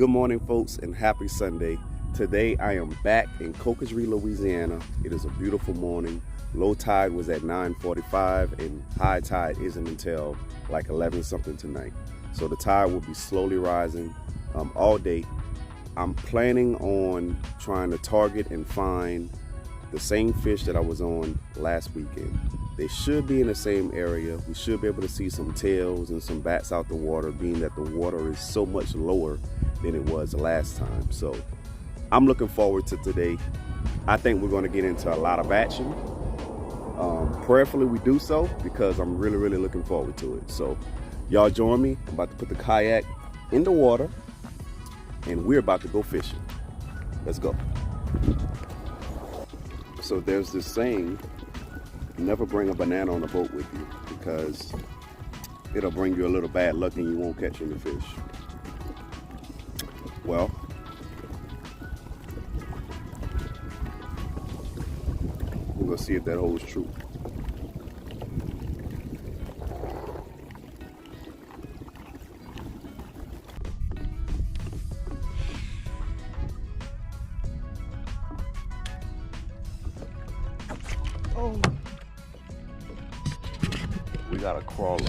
Good morning, folks, and happy Sunday. Today I am back in Cocodrie, Louisiana. It is a beautiful morning. Low tide was at 9:45 and high tide isn't until like 11 something tonight. So the tide will be slowly rising all day. I'm planning on trying to target and find the same fish that I was on last weekend. They should be in the same area. We should be able to see some tails and some bats out the water, being that the water is so much lower than it was last time. So I'm looking forward to today. I think we're going to get into a lot of action. Prayerfully we do so, because I'm really looking forward to it. So y'all join me. I'm about to put the kayak in the water and we're about to go fishing. Let's go. So there's this saying, never bring a banana on a boat with you, because it'll bring you a little bad luck and you won't catch any fish. Well, we're gonna see if that holds true. Oh, we got a crawler.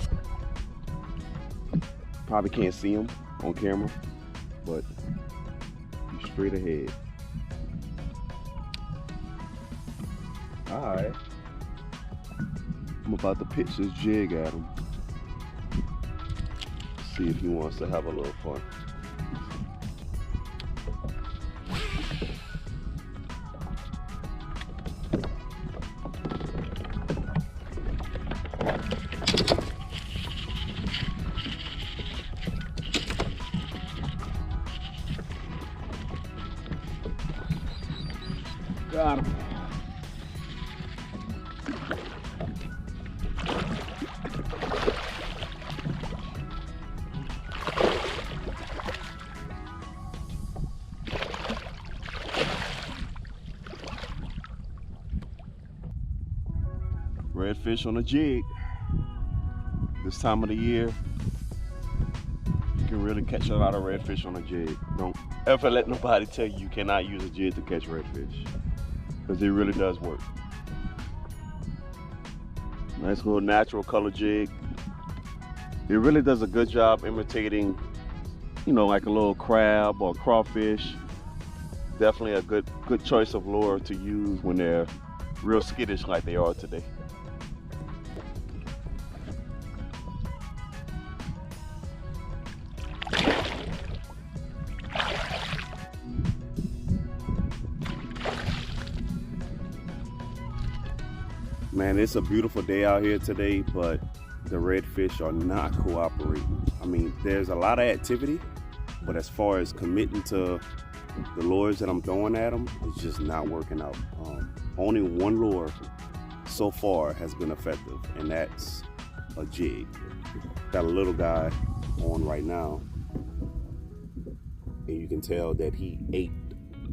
Probably can't see him on camera, but he's straight ahead. All right, I'm about to pitch this jig at him. See if he wants to have a little fun. Got him. Redfish on a jig. This time of the year, you can really catch a lot of redfish on a jig. Don't ever let nobody tell you you cannot use a jig to catch redfish, because it really does work. Nice little natural color jig. It really does a good job imitating, you know, like a little crab or crawfish. Definitely a good choice of lure to use when they're real skittish like they are today. Man, it's a beautiful day out here today, but the redfish are not cooperating. I mean, there's a lot of activity, but as far as committing to the lures that I'm throwing at them, it's just not working out. Only one lure so far has been effective, and that's a jig. Got a little guy on right now, and you can tell that he ate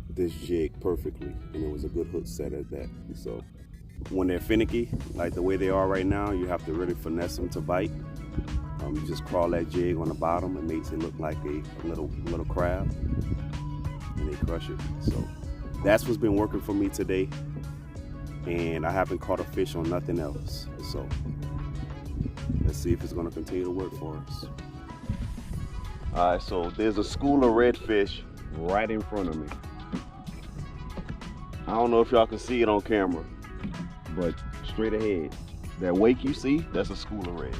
this jig perfectly, and it was a good hook set at that. So when they're finicky, like the way they are right now, you have to really finesse them to bite. You just crawl that jig on the bottom. It makes it look like a little crab, and they crush it. So that's what's been working for me today, and I haven't caught a fish on nothing else. So let's see if it's going to continue to work for us. All right, so there's a school of redfish right in front of me. I don't know if y'all can see it on camera, but straight ahead, that wake you see, that's a school of reds.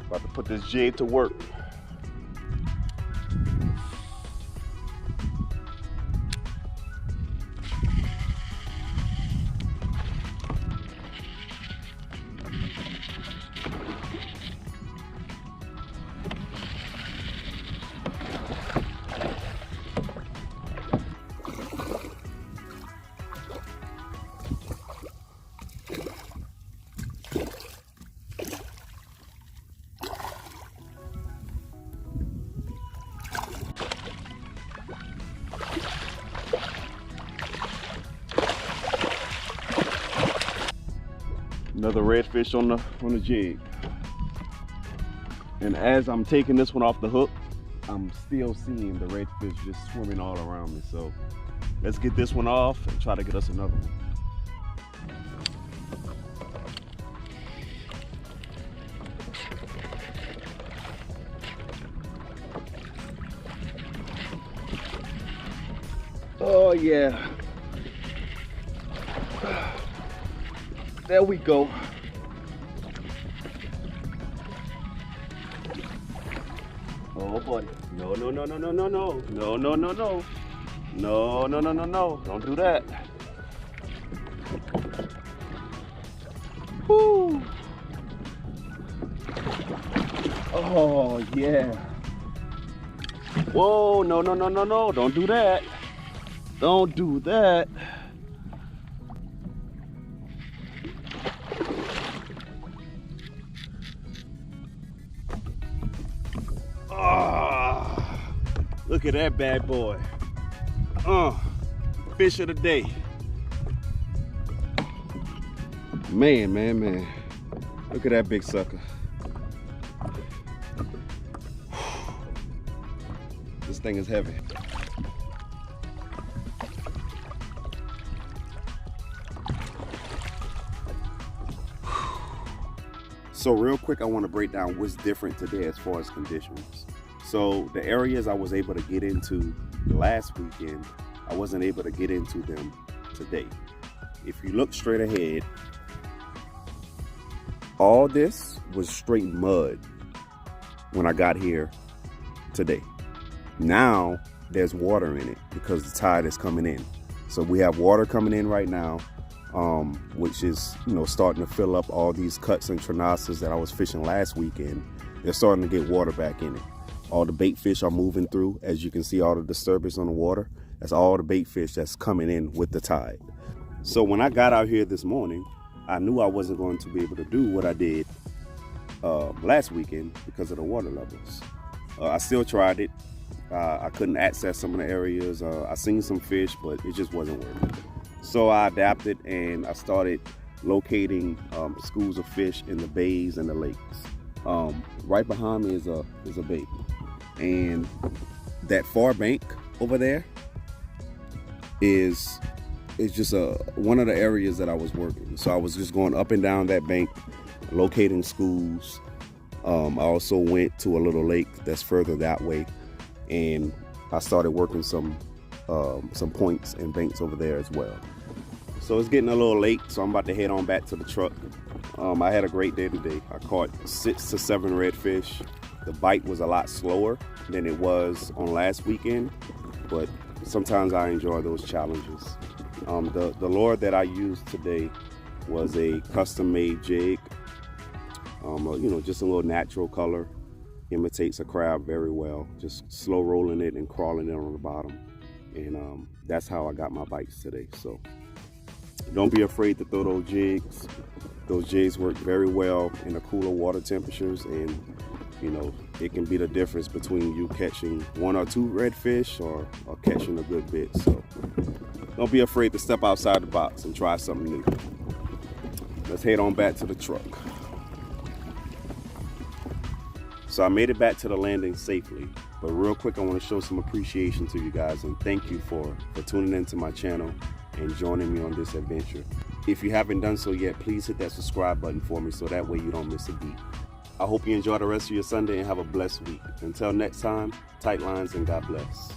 About to put this jig to work. Another redfish on the jig. And as I'm taking this one off the hook, I'm still seeing the redfish just swimming all around me. So let's get this one off and try to get us another one. Oh yeah. There we go. Oh boy. No, no, no, no, no, no, no. No, no, no, no. No, no, no, no, no. Don't do that. Woo. Oh yeah. Whoa, no, no, no, no, no. Don't do that. Don't do that. Look at that bad boy. Fish of the day. Man, man, man. Look at that big sucker. This thing is heavy. So real quick, I want to break down what's different today as far as conditions. So the areas I was able to get into last weekend, I wasn't able to get into them today. If you look straight ahead, all this was straight mud when I got here today. Now there's water in it because the tide is coming in. So we have water coming in right now, which is, starting to fill up all these cuts and tranasas that I was fishing last weekend. They're starting to get water back in it. All the bait fish are moving through. As you can see, all the disturbance on the water, that's all the bait fish that's coming in with the tide. So when I got out here this morning, I knew I wasn't going to be able to do what I did last weekend because of the water levels. I still tried it. I couldn't access some of the areas. I seen some fish, but it just wasn't working. So I adapted and I started locating schools of fish in the bays and the lakes. Right behind me is a bay. And that far bank over there is just one of the areas that I was working. So I was just going up and down that bank, locating schools. I also went to a little lake that's further that way, and I started working some points and banks over there as well. So it's getting a little late, so I'm about to head on back to the truck. I had a great day today. I caught 6 to 7 redfish. The bite was a lot slower than it was on last weekend, but sometimes I enjoy those challenges. The lure that I used today was a custom-made jig. Just a little natural color. Imitates a crab very well. Just slow rolling it and crawling it on the bottom. And that's how I got my bites today. So don't be afraid to throw those jigs. Those jigs work very well in the cooler water temperatures, and it can be the difference between you catching 1 or 2 redfish or catching a good bit. So don't be afraid to step outside the box and try something new. Let's head on back to the truck. So I made it back to the landing safely, but real quick, I want to show some appreciation to you guys and thank you for tuning into my channel and joining me on this adventure. If you haven't done so yet, please hit that subscribe button for me so that way you don't miss a beat. I hope you enjoy the rest of your Sunday and have a blessed week. Until next time, tight lines and God bless.